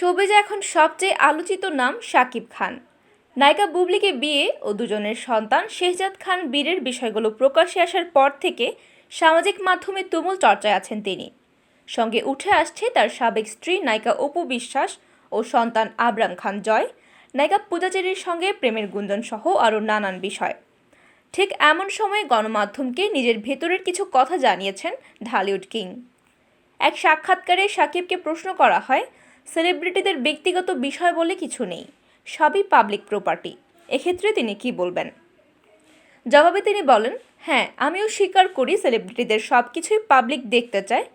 শোবিজে এখন সবচেয়ে আলোচিত নাম শাকিব খান। নায়িকা বুবলিকে বিয়ে ও দুজনের সন্তান শেহজাদ খান বীরের বিষয়গুলো প্রকাশ্যে আসার পর থেকে সামাজিক মাধ্যমে তুমুল চর্চায় আছেন তিনি। সঙ্গে উঠে আসছে তার সাবেক স্ত্রী নায়িকা অপু বিশ্বাস ও সন্তান আবরাম খান জয়, নায়িকা পূজা চেরির সঙ্গে প্রেমের গুঞ্জন সহ আরও নানান বিষয়। ঠিক এমন সময়ে গণমাধ্যমকে নিজের ভেতরের কিছু কথা জানিয়েছেন ঢালিউড কিং। এক সাক্ষাৎকারে শাকিবকে প্রশ্ন করা হয়, সেলিব্রিটিদের ব্যক্তিগত বিষয় বলে কিছু নেই, সবই পাবলিক প্রপার্টি, এক্ষেত্রে তিনি কি বলবেন? জবাবে তিনি বলেন, হ্যাঁ, আমিও স্বীকার করি সেলিব্রিটিদের সব কিছুই পাবলিক দেখতে চায়।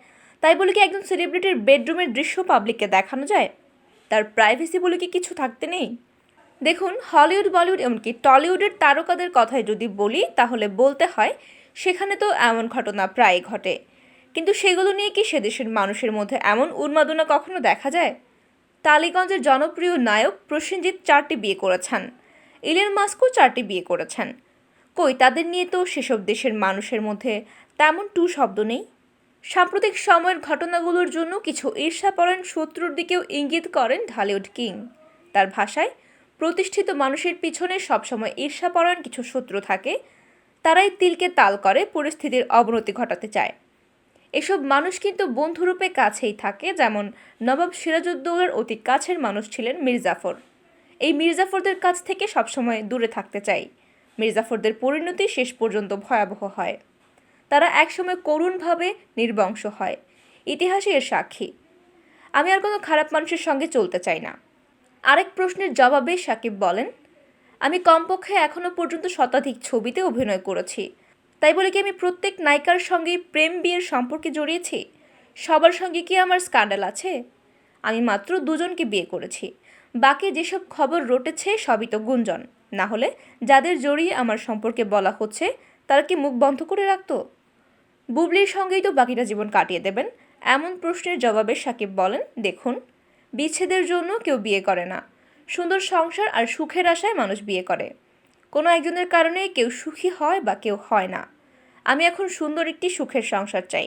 তাই বলে কি একজন সেলিব্রিটির বেডরুমের দৃশ্য পাবলিককে দেখানো যায়? তার প্রাইভেসি বলে কি কিছু থাকতে নেই? দেখুন, হলিউড, বলিউড এমনকি টলিউডের তারকাদের কথাই যদি বলি তাহলে বলতে হয় সেখানে তো এমন ঘটনা প্রায়ই ঘটে, কিন্তু সেগুলো নিয়ে কি সেদেশের মানুষের মধ্যে এমন উন্মাদনা কখনো দেখা যায়? টালিগঞ্জের জনপ্রিয় নায়ক প্রসেনজিৎ 4টি বিয়ে করেছেন, ইলন মাস্কও 4টি বিয়ে করেছেন। কই, তাদের নিয়ে তো সেসব দেশের মানুষের মধ্যে তেমন টু শব্দ নেই। সাম্প্রতিক সময়ের ঘটনাগুলোর জন্য কিছু ঈর্ষাপরায়ণ শত্রুর দিকেও ইঙ্গিত করেন ঢালিউড কিং। তার ভাষায়, প্রতিষ্ঠিত মানুষের পিছনে সবসময় ঈর্ষাপরায়ণ কিছু শত্রু থাকে, তারাই তিলকে তাল করে পরিস্থিতির অবনতি ঘটাতে চায়। এসব মানুষ কিন্তু বন্ধুরূপে কাছেই থাকে, যেমন নবাব সিরাজউদ্দৌলার অতি কাছের মানুষ ছিলেন মীর জাফর। এই মীর জাফরদের কাছ থেকে সবসময় দূরে থাকতে চাই। মীর জাফরদের পরিণতি শেষ পর্যন্ত ভয়াবহ হয়। তারা একসময় করুণভাবে নির্বংশ হয়, ইতিহাসে এর সাক্ষী। আমি আর কোনো খারাপ মানুষের সঙ্গে চলতে চাই না। আরেক প্রশ্নের জবাবে শাকিব বলেন, আমি কমপক্ষে এখনও পর্যন্ত শতাধিক ছবিতে অভিনয় করেছি। তাই বলে কি আমি প্রত্যেক নায়িকার সঙ্গে প্রেম বিয়ের সম্পর্কে জড়িয়েছি? সবার সঙ্গে কি আমার স্ক্যান্ডাল আছে? আমি মাত্র 2জনকে বিয়ে করেছি। বাকি যেসব খবর রটেছে সবই তো গুঞ্জন। না হলে যাদের জড়িয়ে আমার সম্পর্কে বলা হচ্ছে তারা কি মুখ বন্ধ করে রাখতো? বুবলির সঙ্গেই তো বাকিটা জীবন কাটিয়ে দেবেন? এমন প্রশ্নের জবাবে শাকিব বলেন, দেখুন, বিচ্ছেদের জন্য কেউ বিয়ে করে না। সুন্দর সংসার আর সুখের আশায় মানুষ বিয়ে করে। কোনো একজনের কারণে কেউ সুখী হয় বা কেউ হয় না। আমি এখন সুন্দর একটি সুখের সংসার চাই।